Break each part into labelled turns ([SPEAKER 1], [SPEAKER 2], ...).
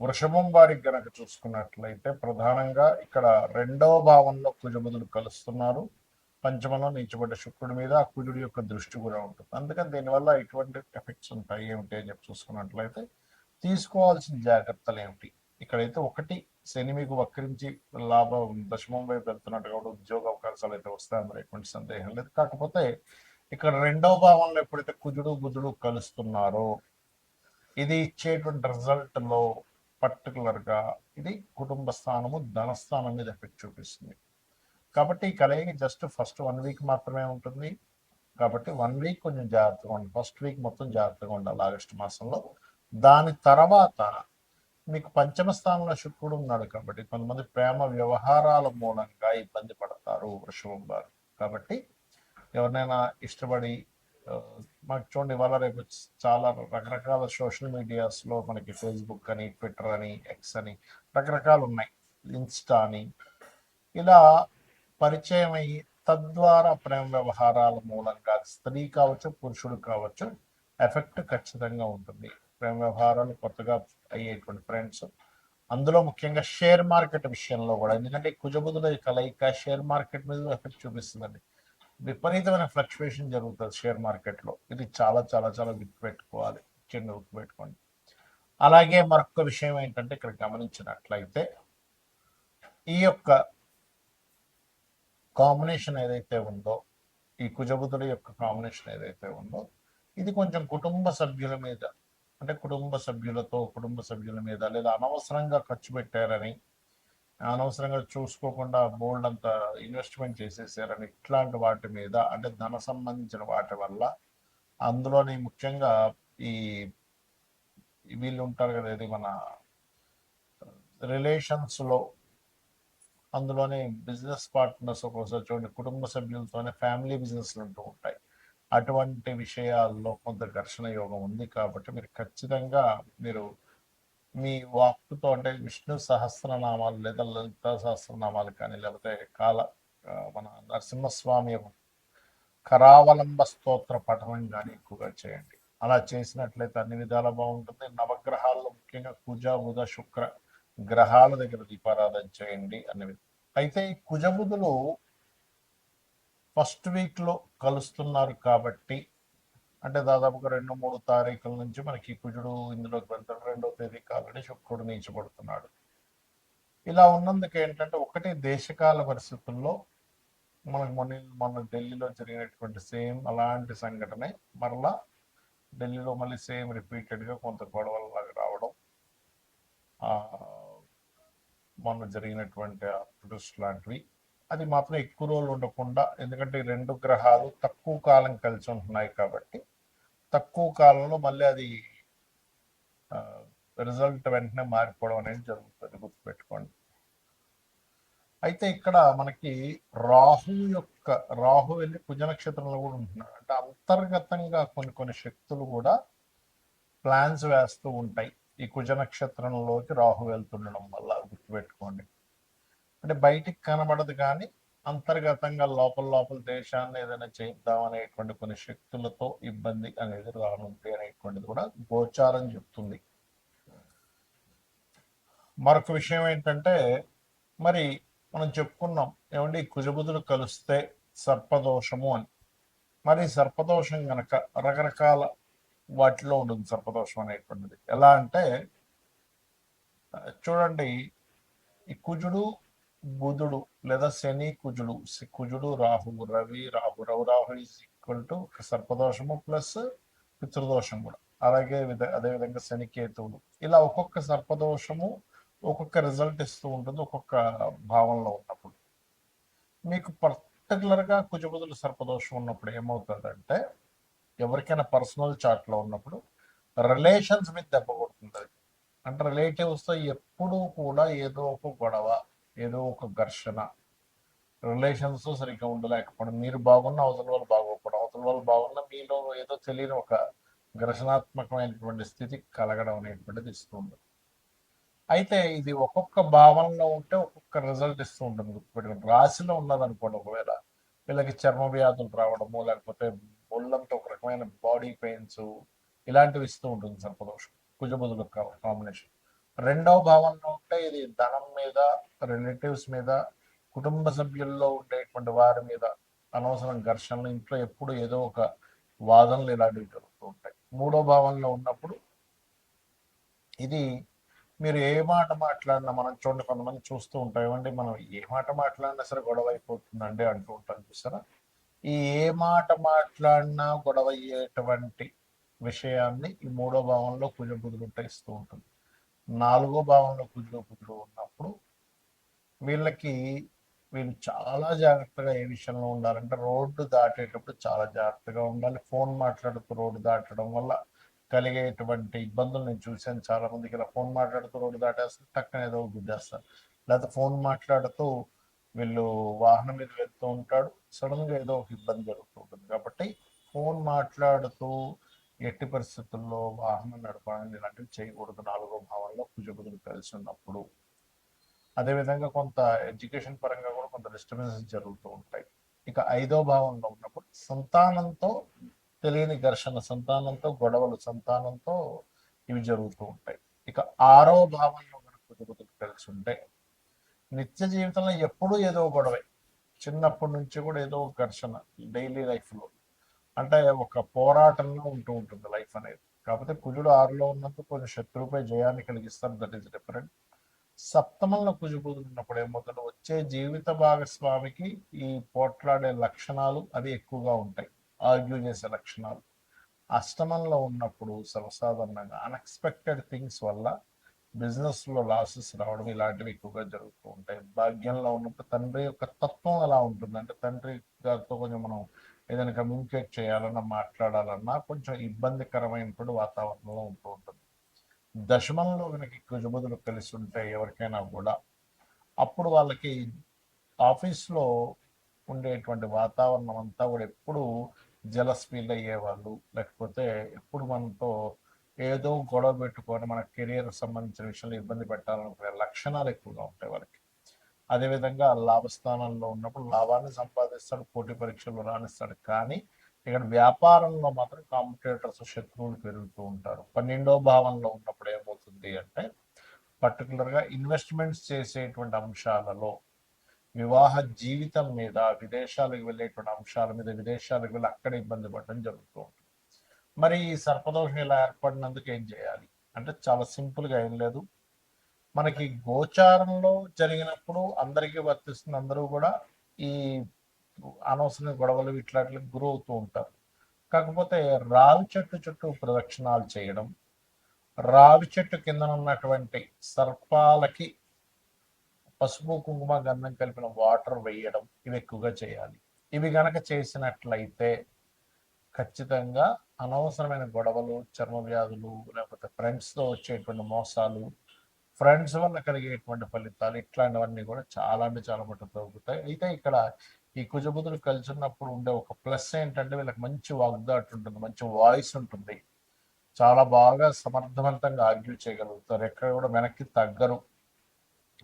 [SPEAKER 1] వృషభం వారికి గనక చూసుకున్నట్లయితే ప్రధానంగా ఇక్కడ రెండవ భావంలో కుజబుధులు కలుస్తున్నారు. పంచమంలో నీచబడ్డ శుక్రుడి మీద ఆ కుజుడి యొక్క దృష్టి కూడా ఉంటుంది. అందుకని దీనివల్ల ఎటువంటి ఎఫెక్ట్స్ ఉంటాయి ఏమిటి అని చెప్పి చూసుకున్నట్లయితే తీసుకోవాల్సిన జాగ్రత్తలు ఏమిటి? ఇక్కడైతే ఒకటి, శని మీకు వక్రించి లాభం దశమం వైపు వెళ్తున్నట్టు కూడా ఉద్యోగ అవకాశాలు అయితే వస్తాయి, అందులో ఎటువంటి సందేహం లేదు. కాకపోతే ఇక్కడ రెండవ భావంలో ఎప్పుడైతే కుజుడు బుధుడు కలుస్తున్నారో ఇది ఇచ్చేటువంటి రిజల్ట్లో పర్టికులర్గా ఇది కుటుంబ స్థానము ధనస్థానం మీద ఎఫెక్ట్ చూపిస్తుంది. కాబట్టి ఈ కలయిక జస్ట్ ఫస్ట్ 1 వీక్ మాత్రమే ఉంటుంది. కాబట్టి 1 వీక్ కొంచెం జాగ్రత్తగా ఉండాలి. ఫస్ట్ వీక్ మొత్తం జాగ్రత్తగా ఉండాలి ఆగస్టు మాసంలో. దాని తర్వాత మీకు పంచమ స్థానంలో శుక్రుడు ఉన్నాడు కాబట్టి కొంతమంది ప్రేమ వ్యవహారాల మూలంగా ఇబ్బంది పడతారు వృషభం వారు. కాబట్టి ఎవరినైనా ఇష్టపడి మనకు చూడండి, ఇవాళ రేపు చాలా రకరకాల సోషల్ మీడియాస్లో మనకి ఫేస్బుక్ అని, ట్విట్టర్ అని, ఎక్స్ అని రకరకాలు ఉన్నాయి, ఇన్స్టా అని, ఇలా పరిచయం అయ్యి తద్వారా ప్రేమ వ్యవహారాల మూలంగా స్త్రీ కావచ్చు పురుషుడు కావచ్చు ఎఫెక్ట్ ఖచ్చితంగా ఉంటుంది. ప్రేమ వ్యవహారాలు కొత్తగా అయ్యేటువంటి ఫ్రెండ్స్, అందులో ముఖ్యంగా షేర్ మార్కెట్ విషయంలో కూడా, ఎందుకంటే కుజబుధుల కలయిక షేర్ మార్కెట్ మీద ఎఫెక్ట్ చూపిస్తుందండి. విపరీతమైన ఫ్లక్చువేషన్ జరుగుతుంది షేర్ మార్కెట్లో. ఇది చాలా చాలా చాలా గుర్తుపెట్టుకోవాలి, ముఖ్యంగా గుర్తుపెట్టుకోండి. అలాగే మరొక విషయం ఏంటంటే ఇక్కడ గమనించినట్లయితే ఈ యొక్క కాంబినేషన్ ఏదైతే ఉందో, ఈ కుజబుధుల యొక్క కాంబినేషన్ ఏదైతే ఉందో, ఇది కొంచెం కుటుంబ సభ్యుల మీద, అంటే కుటుంబ సభ్యుల మీద, లేదా అనవసరంగా ఖర్చు పెట్టారని, అనవసరంగా చూసుకోకుండా బోల్డ్ అంత ఇన్వెస్ట్మెంట్ చేసేసారని, ఇట్లాంటి వాటి మీద, అంటే ధన సంబంధించిన వాటి వల్ల, అందులోని ముఖ్యంగా ఈ వీళ్ళు ఉంటారు కదా, ఇది మన రిలేషన్స్లో, అందులోనే బిజినెస్ పార్ట్నర్స్ ఒక్కోసారి చూడండి కుటుంబ సభ్యులతోనే ఫ్యామిలీ బిజినెస్లు ఉంటూ ఉంటాయి. అటువంటి విషయాల్లో కొంత ఘర్షణ యోగం ఉంది. కాబట్టి మీరు ఖచ్చితంగా మీ వాక్కుతో, అంటే విష్ణు సహస్రనామాలు లేదా లలిత సహస్రనామాలు కానీ, లేకపోతే మన నరసింహస్వామి కరావలంబ స్తోత్ర పఠనం కానీ ఎక్కువగా చేయండి. అలా చేసినట్లయితే అన్ని విధాలా బాగుంటుంది. నవగ్రహాల్లో ముఖ్యంగా కుజ బుధ శుక్ర గ్రహాల దగ్గర దీపారాధన చేయండి అన్నవి. అయితే ఈ కుజబుధులు ఫస్ట్ వీక్లో కలుస్తున్నారు కాబట్టి, అంటే దాదాపుగా 2-3 తారీఖుల నుంచి మనకి కుజుడు ఇందులోకి వెళ్తాడు. 2వ తేదీకి ఆల్రెడీ శుక్రుడు నీచబడుతున్నాడు. ఇలా ఉన్నందుకు ఏంటంటే, ఒకటి దేశకాల పరిస్థితుల్లో మనకు మొన్న ఢిల్లీలో జరిగినటువంటి సేమ్ అలాంటి సంఘటనే మరలా ఢిల్లీలో మళ్ళీ సేమ్ రిపీటెడ్గా కొంత గొడవలాగా రావడం, మొన్న జరిగినటువంటి ప్రొటెస్ట్ లాంటివి, అది మాత్రం ఎక్కువ రోజులు ఉండకుండా, ఎందుకంటే 2 గ్రహాలు తక్కువ కాలం కలిసి ఉంటున్నాయి కాబట్టి తక్కువ కాలంలో మళ్ళీ అది రిజల్ట్ వెంటనే మారిపోవడం అనేది జరుగుతుంది, గుర్తుపెట్టుకోండి. అయితే ఇక్కడ మనకి రాహు వెళ్ళి కుజ నక్షత్రంలో కూడా ఉంటున్నాడు. అంటే అంతర్గతంగా కొన్ని శక్తులు కూడా ప్లాన్స్ వేస్తూ ఉంటాయి ఈ కుజ నక్షత్రంలోకి రాహు వెళ్తుండడం వల్ల, గుర్తుపెట్టుకోండి. అంటే బయటికి కనబడదు కానీ అంతర్గతంగా లోపల దేశాన్ని ఏదైనా చేద్దాం అనేటువంటి కొన్ని శక్తులతో ఇబ్బంది అనేది రానుంది అనేటువంటిది కూడా గోచారం చెప్తుంది. మరొక విషయం ఏంటంటే, మరి మనం చెప్పుకున్నాం ఏమండి కుజబుధులు కలిస్తే సర్పదోషము అని. మరి సర్పదోషం గనక రకరకాల వాటిలో ఉంటుంది సర్పదోషం అనేటువంటిది. ఎలా అంటే చూడండి, ఈ కుజుడు బుధుడు లేదా శని కుజుడు Rahu Rahu is equal to సర్పదోషము ప్లస్ పితృదోషం కూడా. అదేవిధంగా శని కేతువులు, ఇలా ఒక్కొక్క సర్పదోషము ఒక్కొక్క రిజల్ట్ ఇస్తూ ఉంటుంది ఒక్కొక్క భావంలో ఉన్నప్పుడు. మీకు పర్టికులర్గా కుజబుధులు సర్పదోషం ఉన్నప్పుడు ఏమవుతుందంటే, ఎవరికైనా పర్సనల్ చార్ట్లో ఉన్నప్పుడు రిలేషన్స్ మీద దెబ్బ కొడుతుంది. అంటే రిలేటివ్స్తో ఎప్పుడూ కూడా ఏదో ఒక గొడవ, ఏదో ఒక ఘర్షణ, రిలేషన్స్ సరిగ్గా ఉండలేకపోవడం, మీరు బాగున్న అవతల వాళ్ళు బాగోకపోవడం, అవతల వాళ్ళు బాగున్న మీలో ఏదో తెలియని ఒక ఘర్షణాత్మకమైనటువంటి స్థితి కలగడం అనేటువంటిది ఇస్తుంది. అయితే ఇది ఒక్కొక్క భావనలో ఉంటే ఒక్కొక్క రిజల్ట్ ఇస్తూ ఉంటుంది, గుర్తుపెట్టుకోండి. రాశిలో ఉన్నదనుకోండి, ఒకవేళ వీళ్ళకి చర్మ వ్యాధులు రావడము, లేకపోతే ఒళ్ళంతా ఒక రకమైన బాడీ పెయిన్స్ ఇలాంటివి ఇస్తూ ఉంటుంది సర్పదోషం కుజబుధుల కాంబినేషన్. రెండవ భావంలో ఉంటే ఇది ధనం మీద, రిలేటివ్స్ మీద, కుటుంబ సభ్యుల్లో ఉండేటువంటి వారి మీద అనవసరం ఘర్షణలు, ఇంట్లో ఎప్పుడు ఏదో ఒక వాదనలు ఇలాంటివి జరుగుతూ ఉంటాయి. మూడో భావంలో ఉన్నప్పుడు ఇది మీరు ఏ మాట మాట్లాడినా, మనం చూడండి కొంతమంది చూస్తూ ఉంటాం, ఏమండి మనం ఏ మాట మాట్లాడినా సరే గొడవ అయిపోతుందండి అంటూ ఉంటాం చూసారా. ఈ ఏ మాట మాట్లాడినా గొడవ అయ్యేటువంటి విషయాన్ని ఈ మూడో భావంలో కుజబుధులు ఇస్తూ ఉంటుంది. నాలుగో భావంలో కుజుడు ఉన్నప్పుడు వీళ్ళకి వీళ్ళు చాలా జాగ్రత్తగా ఏ విషయంలో ఉండాలంటే రోడ్డు దాటేటప్పుడు చాలా జాగ్రత్తగా ఉండాలి. ఫోన్ మాట్లాడుతూ రోడ్డు దాటడం వల్ల కలిగేటువంటి ఇబ్బందులు నేను చూశాను. చాలా మందికి ఇలా ఫోన్ మాట్లాడుతూ రోడ్డు దాటేస్తారు, టక్కన ఏదో గుద్దేస్తారు. లేకపోతే ఫోన్ మాట్లాడుతూ వీళ్ళు వాహనం మీద వెళ్తూ ఉంటాడు, సడన్గా ఏదో ఒక ఇబ్బంది జరుగుతూ ఉంటుంది. కాబట్టి ఫోన్ మాట్లాడుతూ ఎట్టి పరిస్థితుల్లో వాహనం నడపడం ఇలాంటివి చేయకూడదు నాలుగో భావంలో కుజబుధులు కలిసి ఉన్నప్పుడు. అదేవిధంగా కొంత ఎడ్యుకేషన్ పరంగా కూడా కొంత డిస్టర్బెన్సెస్ జరుగుతూ ఉంటాయి. ఇక ఐదో భావంలో ఉన్నప్పుడు సంతానంతో తెలియని ఘర్షణ, సంతానంతో గొడవలు, సంతానంతో ఇవి జరుగుతూ ఉంటాయి. ఇక ఆరో భావంలో మనకు కుజబుధులు కలిసి ఉంటే నిత్య జీవితంలో ఎప్పుడూ ఏదో గొడవే, చిన్నప్పటి నుంచి కూడా ఏదో ఘర్షణ డైలీ లైఫ్లో, అంటే ఒక పోరాటంలో ఉంటూ ఉంటుంది లైఫ్ అనేది. కాకపోతే కుజుడు ఆరులో ఉన్నందుకు కొంచెం శత్రువుపై జయాన్ని కలిగిస్తారు, దట్ ఈస్ డిఫరెంట్. సప్తమంలో కుజబుధులు ఉన్నప్పుడు ఏమవుతుందో వచ్చే జీవిత భాగస్వామికి ఈ పోట్లాడే లక్షణాలు అవి ఎక్కువగా ఉంటాయి, ఆర్గ్యూ చేసే లక్షణాలు. అష్టమంలో ఉన్నప్పుడు సర్వసాధారణంగా అన్ఎక్స్పెక్టెడ్ థింగ్స్ వల్ల బిజినెస్లో లాసెస్ రావడం ఇలాంటివి ఎక్కువగా జరుగుతూ ఉంటాయి. భాగ్యంలో ఉన్నప్పుడు తండ్రి యొక్క తత్వం ఎలా ఉంటుంది అంటే తండ్రి గారితో కొంచెం మనం ఏదైనా కమ్యూనికేట్ చేయాలన్నా, మాట్లాడాలన్నా కొంచెం ఇబ్బందికరమైనటువంటి వాతావరణంలో ఉంటూ ఉంటుంది. దశమంలో కనుక కుజబుధులు కలిసి ఉంటే ఎవరికైనా కూడా అప్పుడు వాళ్ళకి ఆఫీస్లో ఉండేటువంటి వాతావరణం అంతా కూడా ఎప్పుడు జలస్ ఫీల్ అయ్యేవాళ్ళు, లేకపోతే ఎప్పుడు మనతో ఏదో గొడవ పెట్టుకొని మన కెరియర్ సంబంధించిన విషయంలో ఇబ్బంది పెట్టాలనుకునే లక్షణాలు ఎక్కువగా ఉంటాయి వాళ్ళకి. అదేవిధంగా లాభస్థానంలో ఉన్నప్పుడు లాభాన్ని సంపాదిస్తాడు, పోటీ పరీక్షలు రాణిస్తాడు, కానీ ఇక్కడ వ్యాపారంలో మాత్రం కాంపిటేటర్స్, శత్రువులు పెరుగుతూ ఉంటారు. 12వ భావంలో ఉన్నప్పుడు ఏమవుతుంది అంటే పర్టికులర్గా ఇన్వెస్ట్మెంట్స్ చేసేటువంటి అంశాలలో, వివాహ జీవితం మీద, విదేశాలకు వెళ్ళేటువంటి అంశాల మీద, విదేశాలకు వెళ్ళి అక్కడ ఇబ్బంది పడడం జరుగుతూ ఉంటుంది. మరి ఈ సర్పదోషం ఇలా ఏర్పడినందుకు ఏం చేయాలి అంటే చాలా సింపుల్గా ఏం లేదు. మనకి గోచారంలో జరిగినప్పుడు అందరికీ వర్తిస్తుంది, అందరూ కూడా ఈ అనవసరమైన గొడవలు ఇట్లాంటికి గురవుతూ ఉంటారు. కాకపోతే రావి చెట్టు చుట్టూ ప్రదక్షిణాలు చేయడం, రావి చెట్టు కింద ఉన్నటువంటి సర్పాలకి పసుపు, కుంకుమ, గంధం కలిపిన వాటర్ వేయడం, ఇవి ఎక్కువగా చేయాలి. ఇవి గనక చేసినట్లయితే ఖచ్చితంగా అనవసరమైన గొడవలు, చర్మ వ్యాధులు, లేకపోతే ఫ్రెండ్స్తో వచ్చేటువంటి మోసాలు, ఫ్రెండ్స్ వల్ల కలిగేటువంటి ఫలితాలు ఇట్లాంటివన్నీ కూడా చాలా అంటే చాలా మటుకు తగ్గుతాయి. అయితే ఇక్కడ ఈ కుజబుధులు కలిసి ఉన్నప్పుడు ఉండే ఒక ప్లస్ ఏంటంటే వీళ్ళకి మంచి వాగ్దాటు ఉంటుంది, మంచి వాయిస్ ఉంటుంది, చాలా బాగా సమర్థవంతంగా ఆర్గ్యూ చేయగలుగుతారు, ఎక్కడ కూడా వెనక్కి తగ్గరు.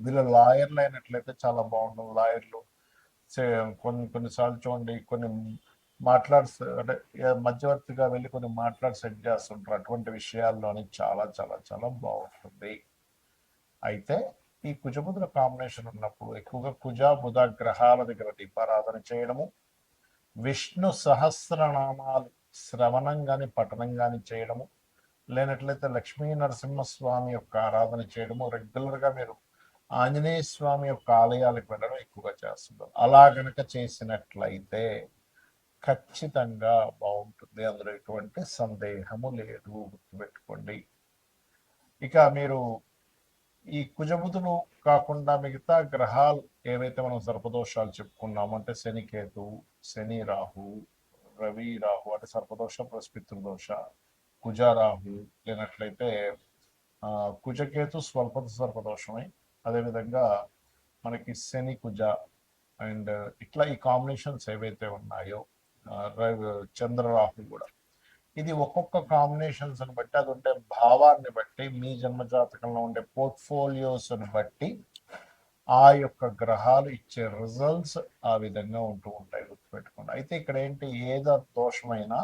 [SPEAKER 1] వీళ్ళు లాయర్లు అయినట్లయితే చాలా బాగుంటుంది. లాయర్లు కొన్నిసార్లు చూడండి, కొన్ని అంటే మధ్యవర్తిగా వెళ్ళి కొన్ని మాట్లాడి సెట్ చేస్తుంటారు, అటువంటి విషయాల్లోని చాలా చాలా చాలా బాగుంటుంది. అయితే ఈ కుజబుధుల కాంబినేషన్ ఉన్నప్పుడు ఎక్కువగా కుజ బుధ గ్రహాల దగ్గర దీపారాధన చేయడము, విష్ణు సహస్రనామాలు శ్రవణం కానీ పఠనం కానీ చేయడము, లేనట్లయితే లక్ష్మీ నరసింహస్వామి యొక్క ఆరాధన చేయడము, రెగ్యులర్గా మీరు ఆంజనేయ స్వామి యొక్క ఆలయాలకు వెళ్ళడం ఎక్కువగా చేస్తున్నారు. అలా గనక చేసినట్లయితే ఖచ్చితంగా బాగుంటుంది, అందులో ఎటువంటి సందేహము లేదు, గుర్తుపెట్టుకోండి. ఇక మీరు ఈ కుజబుధులు కాకుండా మిగతా గ్రహాలు ఏవైతే మనం సర్పదోషాలు చెప్పుకున్నామో అంటే శనికేతు, శని రాహు, రవి రాహు అంటే సర్పదోష ప్లస్ పితృదోష, కుజ రాహు, లేనట్లయితే కుజకేతు స్వల్ప సర్పదోషమే, అదేవిధంగా మనకి శని కుజ అండ్ ఇట్లా ఈ కాంబినేషన్స్ ఏవైతే ఉన్నాయో, చంద్రరాహు కూడా, ఇది ఒక్కొక్క కాంబినేషన్స్ అని బట్టి, అది ఉండే భావాన్ని బట్టి, మీ జన్మజాతకంలో ఉండే పోర్ట్ఫోలియోస్ని బట్టి ఆ యొక్క గ్రహాలు ఇచ్చే రిజల్ట్స్ ఆ విధంగా ఉంటూ ఉంటాయి, గుర్తుపెట్టుకోండి. అయితే ఇక్కడ ఏంటి, ఏదో దోషమైనా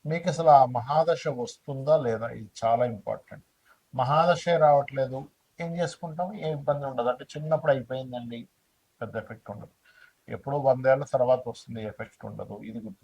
[SPEAKER 1] మీకు అసలు ఆ మహాదశ వస్తుందా లేదా, ఇది చాలా ఇంపార్టెంట్. మహాదశే రావట్లేదు, ఏం చేసుకుంటాం, ఏ ఇబ్బంది ఉండదు. అంటే చిన్నప్పుడు అయిపోయిందండి, పెద్ద ఎఫెక్ట్ ఉండదు. ఎప్పుడో 100 ఏళ్ళ తర్వాత వస్తుంది, ఎఫెక్ట్ ఉండదు. ఇది గుర్తు